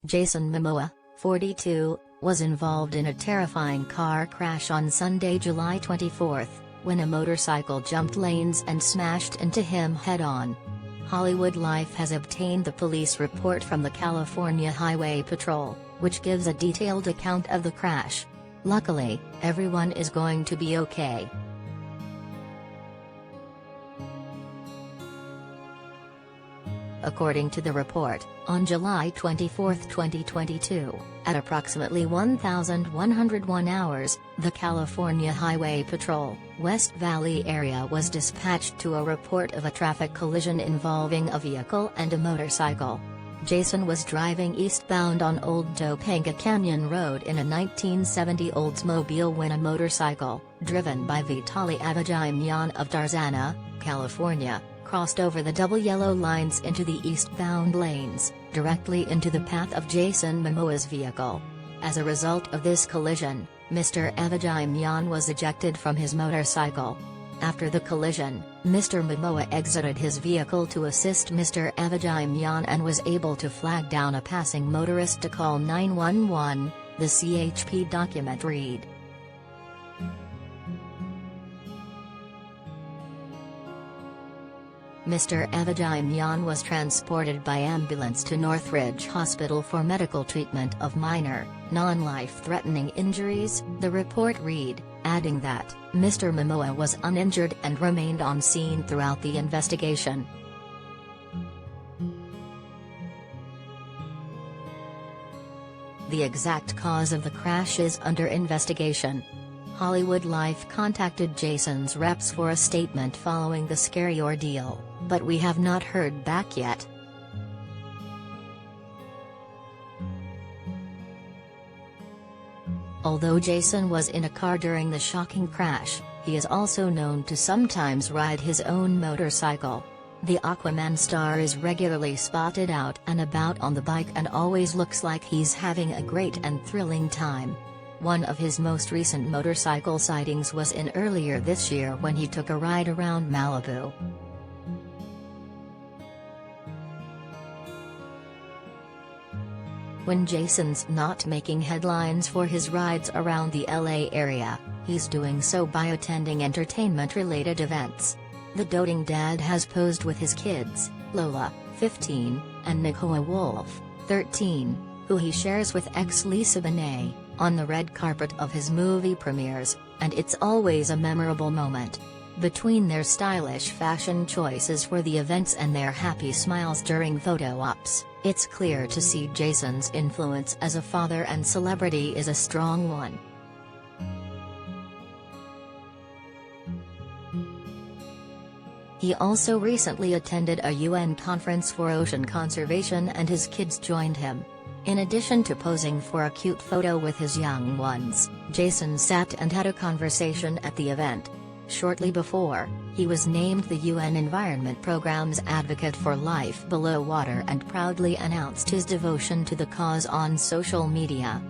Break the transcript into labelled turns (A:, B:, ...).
A: Jason Momoa, 42, was involved in a terrifying car crash on Sunday, July 24, when a motorcycle jumped lanes and smashed into him head-on. HollywoodLife has obtained the police report from the California Highway Patrol, which gives a detailed account of the crash. Luckily, everyone is going to be okay. According to the report, on July 24, 2022, at approximately 1,101 hours, the California Highway Patrol, West Valley area was dispatched to a report of a traffic collision involving a vehicle and a motorcycle. Jason was driving eastbound on Old Topanga Canyon Road in a 1970 Oldsmobile when a motorcycle, driven by Vitaly Avagimyan of Tarzana, California, crossed over the double yellow lines into the eastbound lanes, directly into the path of Jason Momoa's vehicle. As a result of this collision, Mr. Avagimyan was ejected from his motorcycle. After the collision, Mr. Momoa exited his vehicle to assist Mr. Avagimyan and was able to flag down a passing motorist to call 911, the CHP document read. Mr. Avagimyan was transported by ambulance to Northridge Hospital for medical treatment of minor, non-life-threatening injuries, the report read, adding that, Mr. Momoa was uninjured and remained on scene throughout the investigation. The exact cause of the crash is under investigation. HollywoodLife contacted Jason's reps for a statement following the scary ordeal, but we have not heard back yet. Although Jason was in a car during the shocking crash, he is also known to sometimes ride his own motorcycle. The Aquaman star is regularly spotted out and about on the bike and always looks like he's having a great and thrilling time. One of his most recent motorcycle sightings was in earlier this year when he took a ride around Malibu. When Jason's not making headlines for his rides around the LA area, he's doing so by attending entertainment-related events. The doting dad has posed with his kids, Lola, 15, and Nicola Wolf, 13, who he shares with ex-Lisa Bonet, on the red carpet of his movie premieres, and it's always a memorable moment. Between their stylish fashion choices for the events and their happy smiles during photo ops, it's clear to see Jason's influence as a father and celebrity is a strong one. He also recently attended a UN conference for ocean conservation and his kids joined him. In addition to posing for a cute photo with his young ones, Jason sat and had a conversation at the event. Shortly before, he was named the UN Environment Programme's Advocate for Life Below Water and proudly announced his devotion to the cause on social media.